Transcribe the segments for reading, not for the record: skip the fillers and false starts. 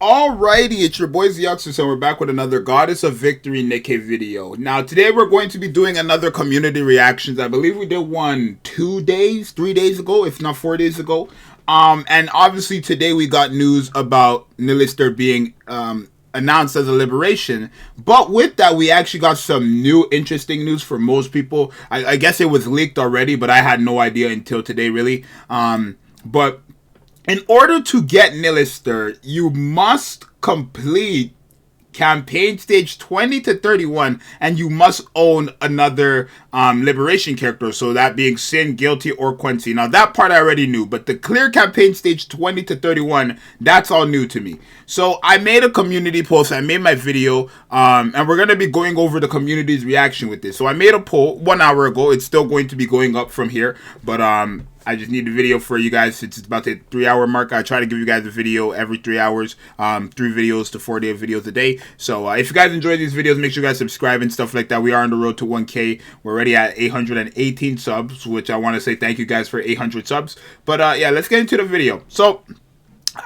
Alrighty, it's your boy Zxous, and we're back with another Goddess of Victory Nikke video. Now, today we're going to be doing another community reactions. I believe we did one 3 days ago, if not 4 days ago. And obviously today we got news about NIHILISTER being announced as a liberation. But with that, we actually got some new interesting news for most people. I guess it was leaked already, but I had no idea until today, really. But in order to get NIHILISTER, you must complete campaign stage 20 to 31, and you must own another liberation character, so that being Sin, Guilty, or Quincy. Now, that part I already knew, but the clear campaign stage 20 to 31, that's all new to me. So I made a community post, I made my video, and we're going to be going over the community's reaction with this. So I made a poll 1 hour ago. It's still going to be going up from here, but I just need a video for you guys since it's about the 3 hour mark. I try to give you guys a video every 3 hours, 3 videos to 4 videos a day. So if you guys enjoy these videos, make sure you guys subscribe and stuff like that. We are on the road to 1K. We're already at 818 subs, which I want to say thank you guys for 800 subs. But yeah, let's get into the video. So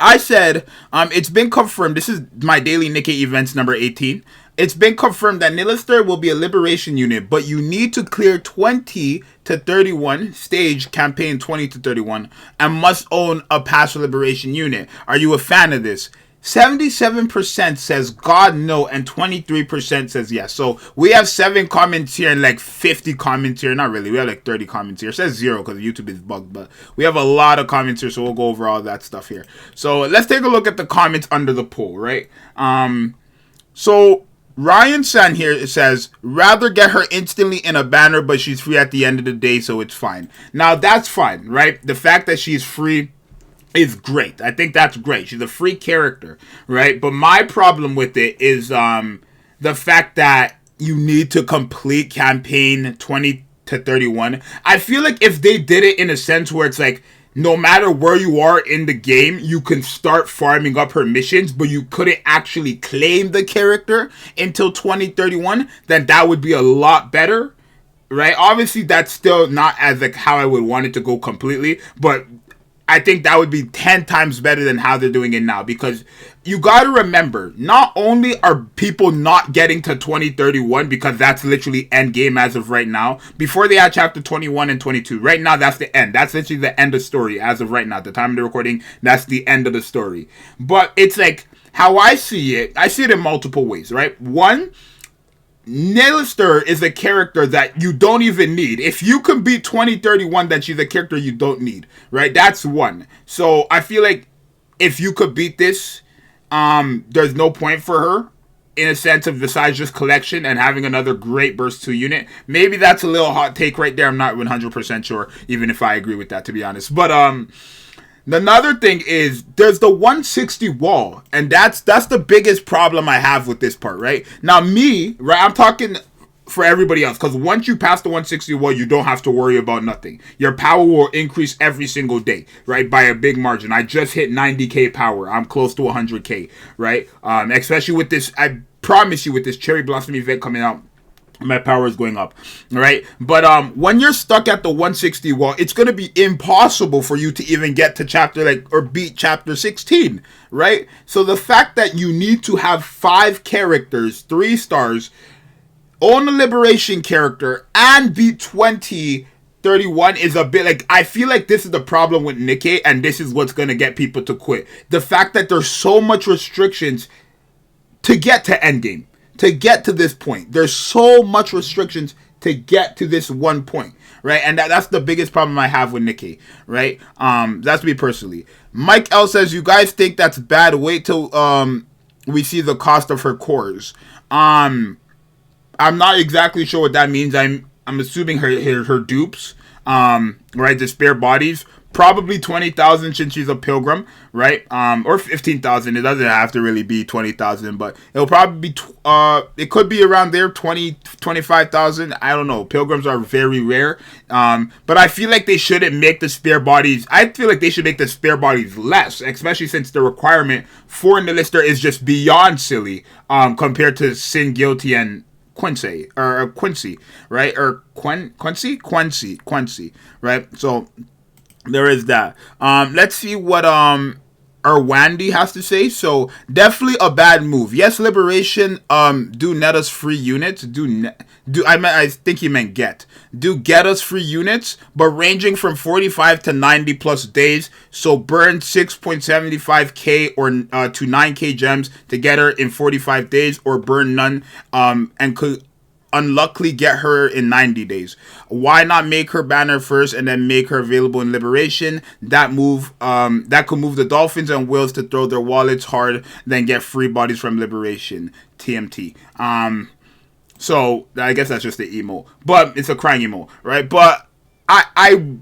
I said, it's been confirmed. This is my daily Nikke events number 18. It's been confirmed that NIHILISTER will be a liberation unit, but you need to clear 20 to 31, stage campaign 20 to 31, and must own a past liberation unit. Are you a fan of this? 77% says God no, and 23% says yes. So we have 7 comments here and like 50 comments here. Not really, we have like 30 comments here. It says 0 because YouTube is bugged, but we have a lot of comments here, so we'll go over all that stuff here. So let's take a look at the comments under the poll, right? So Ryan San here, it says, rather get her instantly in a banner, but she's free at the end of the day, so it's fine. Now, that's fine, right? The fact that she's free is great. I think that's great. She's a free character, right? But my problem with it is the fact that you need to complete campaign 20 to 31. I feel like if they did it in a sense where it's like, no matter where you are in the game, you can start farming up her missions, but you couldn't actually claim the character until 2031, then that would be a lot better, right? Obviously, that's still not as like how I would want it to go completely, but I think that would be 10 times better than how they're doing it now, because you got to remember, not only are people not getting to 2031 because that's literally end game as of right now. Before they had chapter 21 and 22. Right now, that's the end. That's literally the end of story as of right now. At the time of the recording, that's the end of the story. But it's like, how I see it in multiple ways, right? One, NIHILISTER is a character that you don't even need. If you can beat 2031, then she's a character you don't need, right? That's one. So I feel like if you could beat this, there's no point for her in a sense of besides just collection and having another great burst 2 unit. Maybe that's a little hot take right there. I'm not 100% sure, even if I agree with that, to be honest. But another thing is there's the 160 wall, and that's the biggest problem I have with this part, right? Now me, right, I'm talking for everybody else, because once you pass the 160 wall, you don't have to worry about nothing. Your power will increase every single day, right, by a big margin. I just hit 90k power. I'm close to 100k, right? Especially with this, I promise you, with this Cherry Blossom event coming out, my power is going up, right? But when you're stuck at the 160 wall, it's going to be impossible for you to even get to chapter or beat chapter 16, right? So the fact that you need to have 5 characters, 3 stars, own a liberation character, and beat 2031 is a bit like, I feel like this is the problem with Nikke, and this is what's going to get people to quit. The fact that there's so much restrictions to get to endgame. To get to this point, there's so much restrictions to get to this one point, right? And that's the biggest problem I have with Nikke, right? That's me personally. Mike L says, you guys think that's bad? Wait till we see the cost of her cores. I'm not exactly sure what that means. I'm assuming her dupes, right? The spare bodies. Probably 20,000 since she's a pilgrim, right? Or 15,000. It doesn't have to really be 20,000, but it'll probably be, it could be around there, 25,000. I don't know. Pilgrims are very rare. But I feel like they shouldn't make the spare bodies. I feel like they should make the spare bodies less, especially since the requirement for NIHILISTER is just beyond silly, compared to Sin, Guilty, and Quincy, right? Or Quincy, right? So there is that. Let's see what Wandy has to say. So definitely a bad move. Yes, Liberation do net us free units. I think he meant get. Do get us free units, but ranging from 45 to 90 plus days. So burn 6.75k or to 9k gems to get her in 45 days, or burn none and could unluckily get her in 90 days. Why not make her banner first and then make her available in Liberation? That move that could move the Dolphins and Whales to throw their wallets hard, then get free bodies from Liberation. TMT. So I guess that's just the emo, but it's a crying emo, right? But I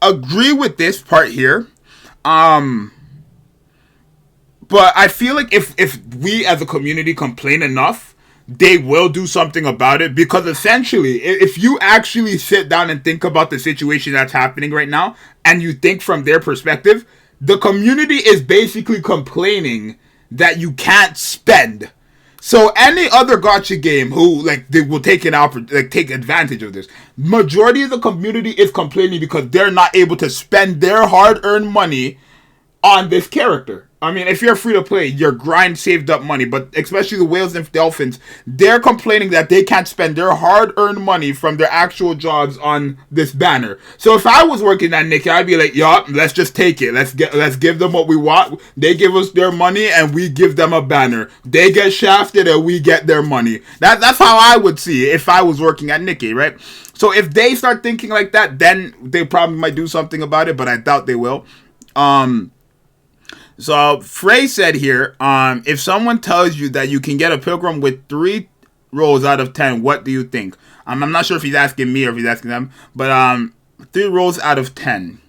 agree with this part here. But I feel like if we as a community complain enough, they will do something about it, because essentially, if you actually sit down and think about the situation that's happening right now, and you think from their perspective, the community is basically complaining that you can't spend. So any other gacha game who they will take advantage of this, majority of the community is complaining because they're not able to spend their hard-earned money on this character. I mean, if you're free to play, your grind saved up money, but especially the Whales and Dolphins, they're complaining that they can't spend their hard-earned money from their actual jobs on this banner. So if I was working at Nikke, I'd be like, yup, let's just take it. Let's give them what we want. They give us their money and we give them a banner. They get shafted and we get their money. That's how I would see it if I was working at Nikke, right? So if they start thinking like that, then they probably might do something about it, but I doubt they will. So Frey said here, if someone tells you that you can get a pilgrim with 3 rolls out of 10, what do you think? I'm not sure if he's asking me or if he's asking them, but 3 rolls out of 10.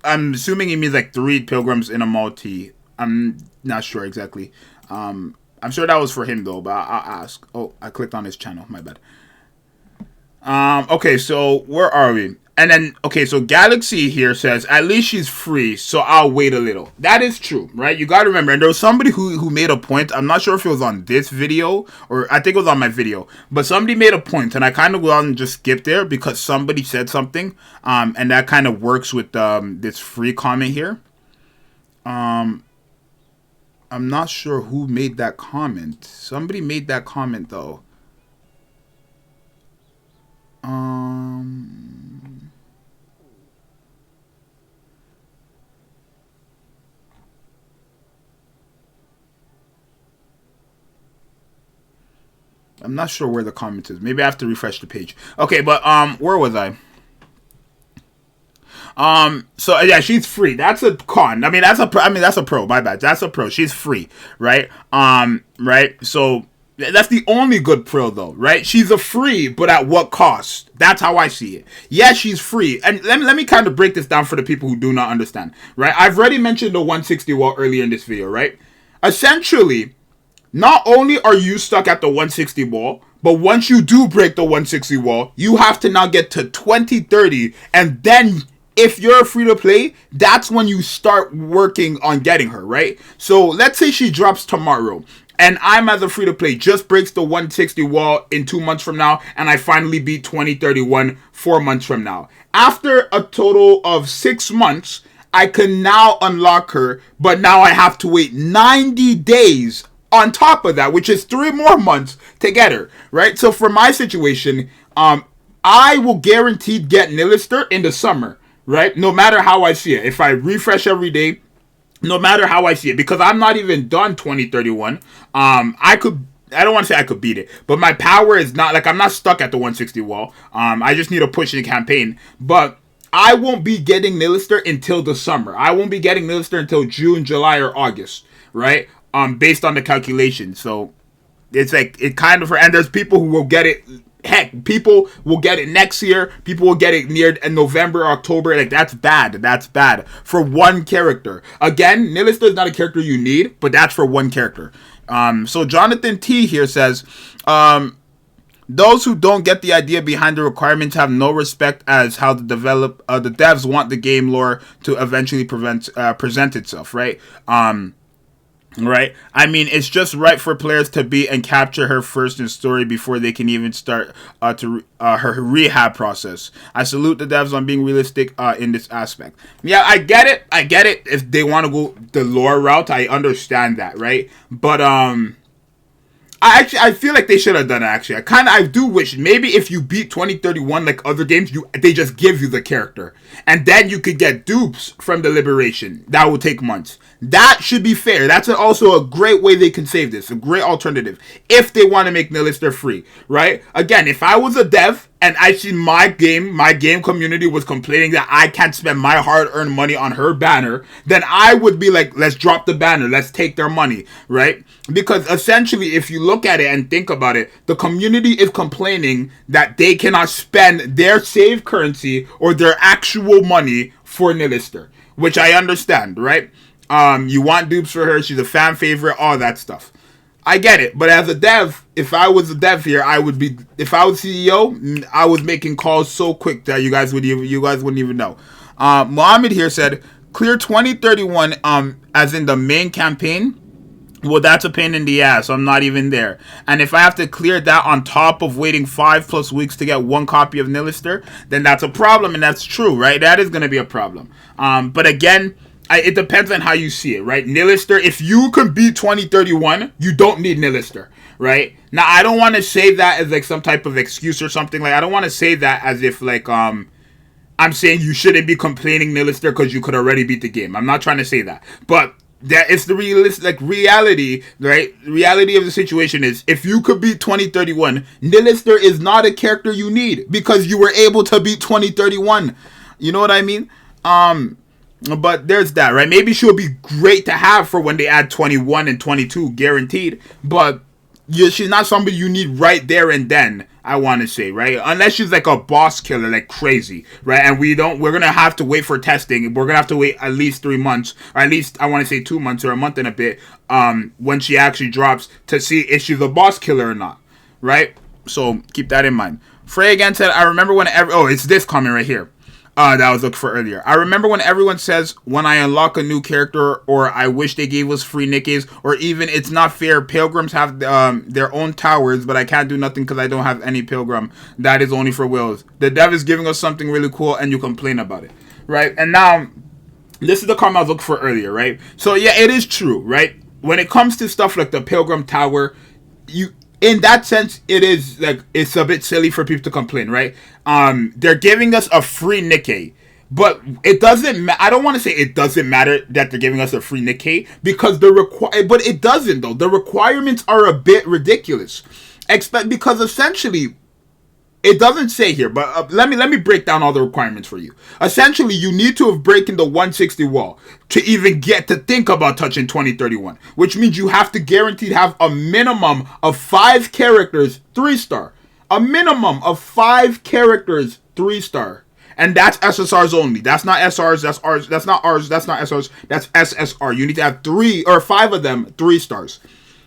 I'm assuming he means 3 pilgrims in a multi. I'm not sure exactly. I'm sure that was for him though, but I'll ask. Oh, I clicked on his channel. My bad. Okay, so where are we? And then, okay, so Galaxy here says, at least she's free, so I'll wait a little. That is true, right? You got to remember, and there was somebody who made a point. I'm not sure if it was on this video, or I think it was on my video. But somebody made a point, and I kind of go out and just skip there because somebody said something. And that kind of works with this free comment here. I'm not sure who made that comment. Somebody made that comment, though. I'm not sure where the comment is. Maybe I have to refresh the page. Okay, but where was I? So yeah, she's free. That's a con. That's a pro. My bad. That's a pro. She's free, right? Right. So that's the only good pro though, right? She's a free, but at what cost? That's how I see it. Yes, she's free. And let me kind of break this down for the people who do not understand, right? I've already mentioned the 160 wall earlier in this video, right? Essentially, not only are you stuck at the 160 wall, but once you do break the 160 wall, you have to now get to 2030, and then if you're free to play, that's when you start working on getting her, right? So let's say she drops tomorrow, and I'm as a free to play just breaks the 160 wall in 2 months from now, and I finally beat 2031 4 months from now. After a total of 6 months, I can now unlock her, but now I have to wait 90 days on top of that, which is 3 more months to get her, right? So for my situation, I will guaranteed get NIHILISTER in the summer, right? No matter how I see it. If I refresh every day, no matter how I see it, because I'm not even done 2031. I don't want to say I could beat it, but my power is not, I'm not stuck at the 160 wall. I just need to push the campaign, but I won't be getting NIHILISTER until the summer. I won't be getting NIHILISTER until June, July, or August, right? Based on the calculation. So it's it kind of, and there's people who will get it. Heck, people will get it next year. People will get it near in November, October. That's bad. That's bad for one character. Again, NIHILISTER is not a character you need, but that's for one character. So Jonathan T here says, those who don't get the idea behind the requirements have no respect as how the devs want the game lore to eventually present itself, right? Right? I mean, it's just right for players to beat and capture her first in story before they can even start her rehab process. I salute the devs on being realistic in this aspect. Yeah, I get it. I get it. If they want to go the lore route, I understand that, right? But I feel like they should have done it. Actually, I do wish maybe if you beat 2031 like other games, they just give you the character, and then you could get dupes from the Liberation. That would take months. That should be fair. That's also a great way they can save this. A great alternative if they want to make NIHILISTER free, right? Again, if I was a dev and I see my game community was complaining that I can't spend my hard-earned money on her banner, then I would be like, let's drop the banner. Let's take their money, right? Because essentially, if you look at it and think about it, the community is complaining that they cannot spend their save currency or their actual money for NIHILISTER, which I understand, right? You want dupes for her. She's a fan favorite, all that stuff. I get it, but as a dev, if I was a dev here, if I was CEO, I was making calls so quick that you guys wouldn't even know. Mohammed here said, clear 2031, as in the main campaign. Well, that's a pain in the ass. So I'm not even there. And if I have to clear that on top of waiting 5+ weeks to get one copy of NIHILISTER, then that's a problem, and that's true, right? That is going to be a problem. But again, it depends on how you see it, right? NIHILISTER, if you can beat 2031, you don't need NIHILISTER, right? Now, I don't want to say that as like some type of excuse or something. Like, I don't want to say that as if like I'm saying you shouldn't be complaining NIHILISTER because you could already beat the game. I'm not trying to say that, but that it's the realistic reality, right? Reality of the situation is if you could beat 2031, NIHILISTER is not a character you need because you were able to beat 2031. You know what I mean? But there's that, right? Maybe she'll be great to have for when they add 21 and 22, guaranteed. But she's not somebody you need right there and then, I want to say, right? Unless she's like a boss killer, like crazy, right? And we're going to have to wait for testing. We're going to have to wait at least 3 months, or at least, I want to say 2 months or a month and a bit, when she actually drops to see if she's a boss killer or not, right? So keep that in mind. Frey again said, I remember when it's this comment right here. That I was looking for earlier. I remember when everyone says, when I unlock a new character, or I wish they gave us free Nikkes, or even it's not fair, pilgrims have their own towers, but I can't do nothing because I don't have any pilgrim. That is only for wills. The dev is giving us something really cool, and you complain about it, right? And now, this is the comment I was looking for earlier, right? So yeah, it is true, right? When it comes to stuff like the pilgrim tower, in that sense, it is like it's a bit silly for people to complain, right? They're giving us a free Nikke, but it doesn't. I don't want to say it doesn't matter that they're giving us a free Nikke because but it doesn't though. The requirements are a bit ridiculous, because essentially. It doesn't say here, but let me break down all the requirements for you. Essentially, you need to have broken the 160 wall to even get to think about touching 2031, which means you have to guaranteed have a minimum of 5 characters 3-star. A minimum of 5 characters 3-star. And that's SSRs only. That's not SRs, that's Rs, that's not Rs, that's not SRs, that's SSR. You need to have 3 or 5 of them 3 stars.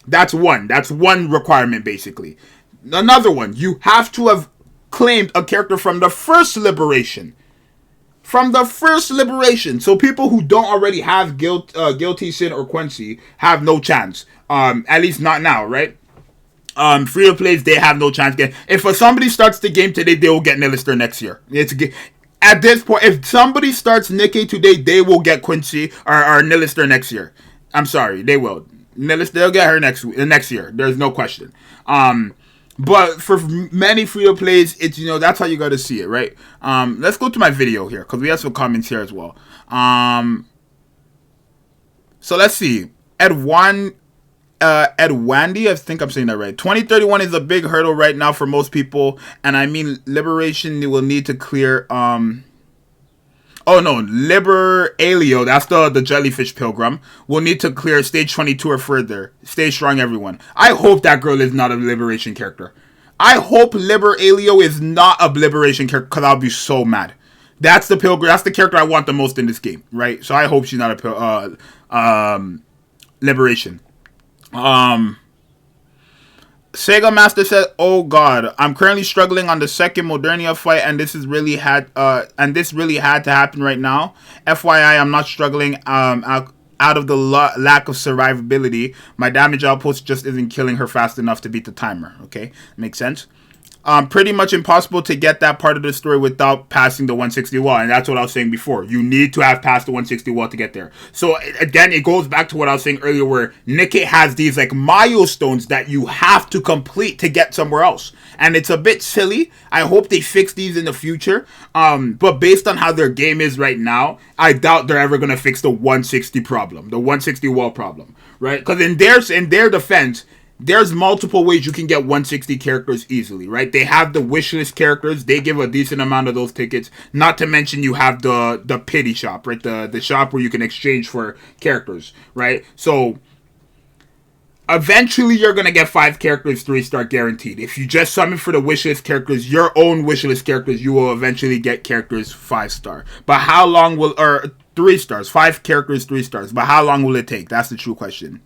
That's one. That's one requirement, basically. Another one, you have to have claimed a character from the first liberation. From the first liberation. So people who don't already have Guilty, Sin, or Quincy have no chance. At least not now, right? Free to plays, they have no chance. If somebody starts the game today, they will get NIHILISTER next year. At this point, if somebody starts Nikke today, they will get Quincy or NIHILISTER next year. I'm sorry, they will. NIHILISTER, they'll get her next year. There's no question. But for many free-to-plays, it's, that's how you got to see it, right? Let's go to my video here, because we have some comments here as well. So let's see. Edwandy, I think I'm saying that right. 2031 is a big hurdle right now for most people, and I mean, Liberation will need to clear, Liberalio, that's the jellyfish pilgrim, will need to clear stage 22 or further. Stay strong, everyone. I hope that girl is not a liberation character. I hope Liberalio is not a liberation character, because I'll be so mad. That's the pilgrim. That's the character I want the most in this game, right? So I hope she's not a liberation. Sega Master said, "Oh God, I'm currently struggling on the second Modernia fight, and this really had to happen right now. FYI, I'm not struggling. out of the lack of survivability. My damage outpost just isn't killing her fast enough to beat the timer. Okay, makes sense. Pretty much impossible to get that part of the story without passing the 160 wall. And that's what I was saying before. You need to have passed the 160 wall to get there. So again, it goes back to what I was saying earlier, where Nikke has these like milestones that you have to complete to get somewhere else. And it's a bit silly. I hope they fix these in the future. But based on how their game is right now, I doubt they're ever going to fix the 160 problem, the 160 wall problem, right? Because in their defense, there's multiple ways you can get 160 characters easily, right? They have the wishlist characters. They give a decent amount of those tickets. Not to mention you have the pity shop, right? The shop where you can exchange for characters, right? So eventually you're going to get 5 characters 3-star guaranteed. If you just summon for the wishlist characters, your own wishlist characters, you will eventually get characters 5-star. But how long will, or 3 stars, 5 characters 3 stars, but how long will it take? That's the true question.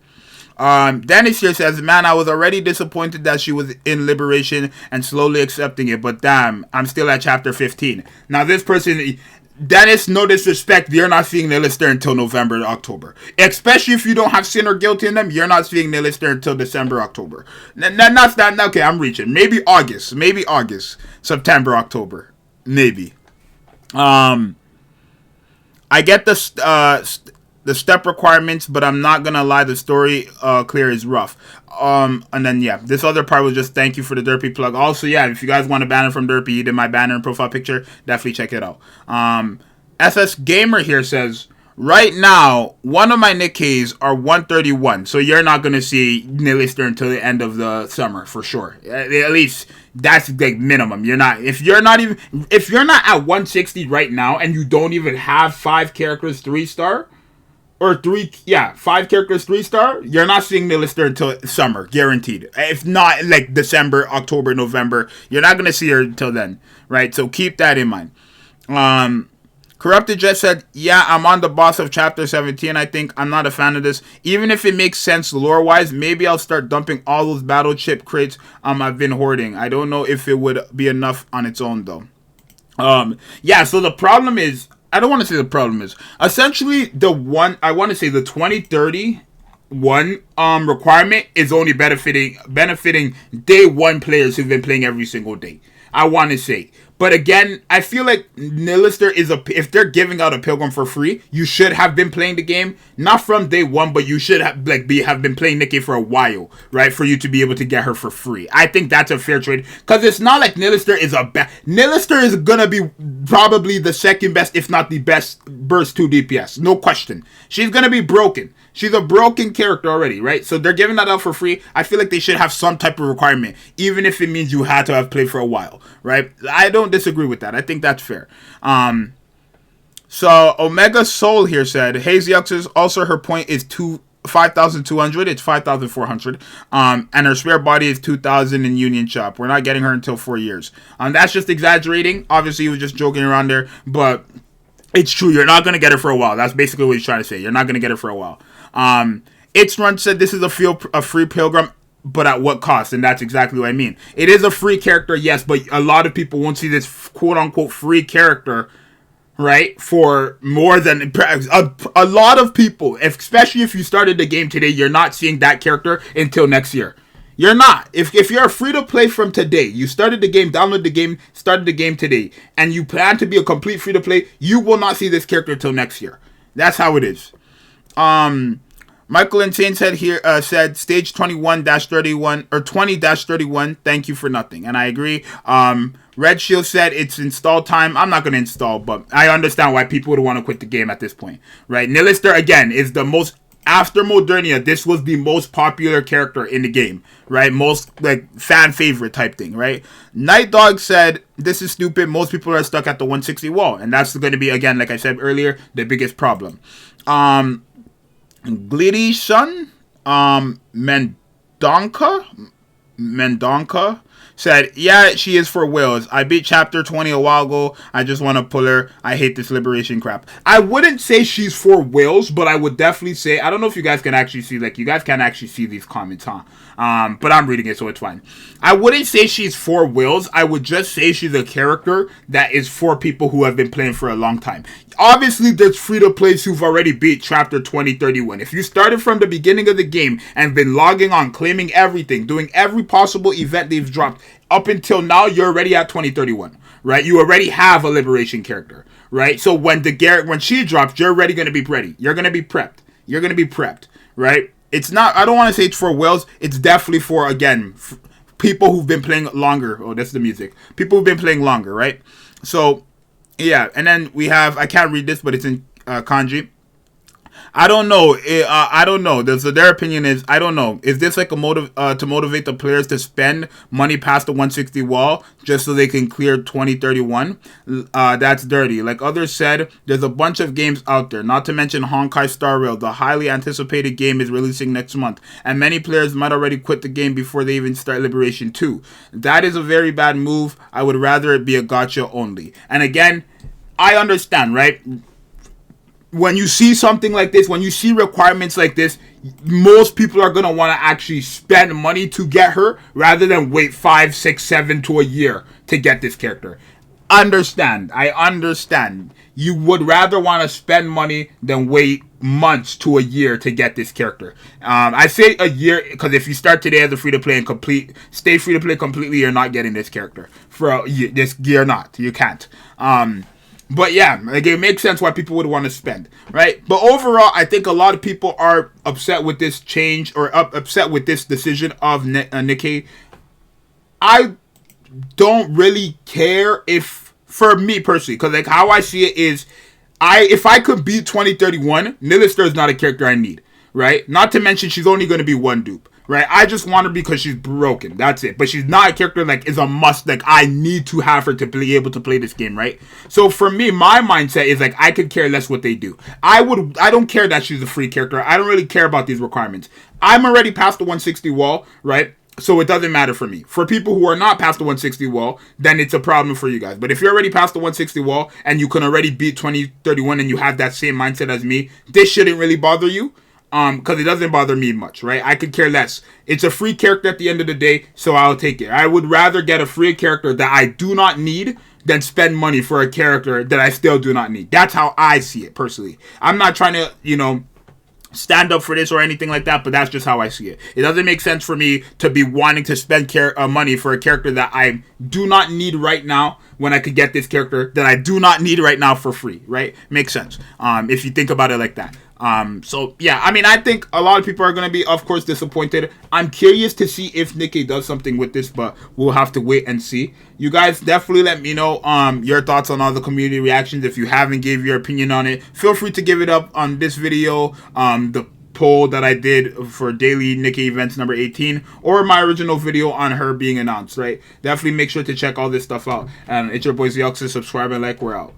Dennis here says, man, I was already disappointed that she was in Liberation and slowly accepting it, but damn, I'm still at chapter 15. Now this person, Dennis, no disrespect, you're not seeing NIHILISTER until November, October. Especially if you don't have Sin or Guilt in them, you're not seeing NIHILISTER until December, October. That's that. Okay, I'm reaching. Maybe August, September, October, maybe. I get the step requirements, but I'm not gonna lie, the story clear is rough. And then yeah, this other part was just thank you for the Derpy plug. Also, yeah, if you guys want a banner from Derpy, he did my banner and profile picture, definitely check it out. SS Gamer here says, right now, one of my Nikkes are 131, so you're not gonna see NIHILISTER until the end of the summer for sure. At least that's like minimum. If you're not at 160 right now and you don't even have 5 characters 3-star. Or 5 characters 3-star, you're not seeing NIHILISTER until summer, guaranteed. If not, like December, October, November, you're not going to see her until then, right? So keep that in mind. Corrupted Jet said, yeah, I'm on the boss of chapter 17, I think. I'm not a fan of this. Even if it makes sense lore-wise, maybe I'll start dumping all those battle chip crates I've been hoarding. I don't know if it would be enough on its own, though. Yeah, so the problem is, I don't want to say the problem is, essentially the 2030 requirement is only benefiting day 1 players who've been playing every single day, I want to say. But again, I feel like NIHILISTER if they're giving out a pilgrim for free, you should have been playing the game, not from day 1, but you should have have been playing Nikke for a while, right? For you to be able to get her for free. I think that's a fair trade, because it's not like NIHILISTER is NIHILISTER is gonna be probably the second best, if not the best, burst 2 DPS, no question. She's gonna be broken. She's a broken character already, right? So they're giving that out for free. I feel like they should have some type of requirement, even if it means you had to have played for a while, right? I don't disagree with that. I think that's fair. So Omega Soul here said, hey Zxous, also her point is 5,200. It's 5,400. And her spare body is 2,000 in Union Shop. We're not getting her until 4 years. That's just exaggerating. Obviously, he was just joking around there, but it's true. You're not going to get her for a while. That's basically what he's trying to say. You're not going to get her for a while. It's Run said this is a free pilgrim, but at what cost? And that's exactly what I mean. It is a free character, yes, but a lot of people won't see this quote-unquote free character, right, for more than a lot of people, especially if you started the game today, you're not seeing that character until next year. You're not. If you're free to play from today, you started the game, downloaded the game, started the game today, and you plan to be a complete free to play, you will not see this character until next year. That's how it is. Michael Insane said here, said stage 21-31 or 20-31. Thank you for nothing, and I agree. Red Shield said it's install time. I'm not gonna install, but I understand why people would want to quit the game at this point, right? NIHILISTER again is the most, after Modernia, this was the most popular character in the game, right? Most like fan favorite type thing, right? Night Dog said this is stupid. Most people are stuck at the 160 wall, and that's going to be, again, like I said earlier, the biggest problem. Glitty Sun, Mendonca said, yeah, she is for whales. I beat chapter 20 a while ago. I just want to pull her. I hate this liberation crap. I wouldn't say she's for whales, but I would definitely say, I don't know if you guys can actually see, like, you guys can't actually see these comments, huh? But I'm reading it, so it's fine. I wouldn't say she's for whales. I would just say she's a character that is for people who have been playing for a long time. Obviously, there's free-to-plays who've already beat chapter 2031. If you started from the beginning of the game and been logging on, claiming everything, doing every possible event they've dropped, up until now, you're already at 2031, right? You already have a liberation character, right? So when she drops, you're already going to be ready. You're going to be prepped. You're going to be prepped, right? It's not, I don't want to say it's for whales. It's definitely for, again, people who've been playing longer. Oh, that's the music. People who've been playing longer, right? So, yeah. And then we have, I can't read this, but it's in kanji. I don't know. I don't know. Their opinion is, I don't know. Is this like a to motivate the players to spend money past the 160 wall just so they can clear 2031? That's dirty. Like others said, there's a bunch of games out there. Not to mention Honkai Star Rail, the highly anticipated game, is releasing next month, and many players might already quit the game before they even start Liberation 2. That is a very bad move. I would rather it be a gacha only. And again, I understand, right? When you see something like this, when you see requirements like this, most people are going to want to actually spend money to get her rather than wait 5, 6, 7 to a year to get this character. Understand. I understand. You would rather want to spend money than wait months to a year to get this character. I say a year because if you start today as a free-to-play and stay free-to-play completely, you're not getting this character. For a year, this year, not. You can't. But yeah, like it makes sense why people would want to spend, right? But overall, I think a lot of people are upset with this change or upset with this decision of Nikke. I don't really care if, for me personally, because like how I see it is, if I could beat 2031, NIHILISTER is not a character I need, right? Not to mention she's only going to be one dupe. Right, I just want her because she's broken. That's it. But she's not a character like is a must. Like I need to have her to be able to play this game, right? So for me, my mindset is like I could care less what they do. I don't care that she's a free character. I don't really care about these requirements. I'm already past the 160 wall, right? So it doesn't matter for me. For people who are not past the 160 wall, then it's a problem for you guys. But if you're already past the 160 wall and you can already beat 2031 and you have that same mindset as me, this shouldn't really bother you. Because it doesn't bother me much, right? I could care less. It's a free character at the end of the day, so I'll take it. I would rather get a free character that I do not need than spend money for a character that I still do not need. That's how I see it, personally. I'm not trying to, stand up for this or anything like that, but that's just how I see it. It doesn't make sense for me to be wanting to spend money for a character that I do not need right now when I could get this character that I do not need right now for free, right? Makes sense, if you think about it like that. So yeah, I mean, I think a lot of people are going to be, of course, disappointed. I'm curious to see if Nikke does something with this, but we'll have to wait and see. You guys definitely let me know, your thoughts on all the community reactions. If you haven't gave your opinion on it, feel free to give it up on this video, the poll that I did for daily Nikke events number 18, or my original video on her being announced, right? Definitely make sure to check all this stuff out. And it's your boy Zxous. Subscribe and like. We're out.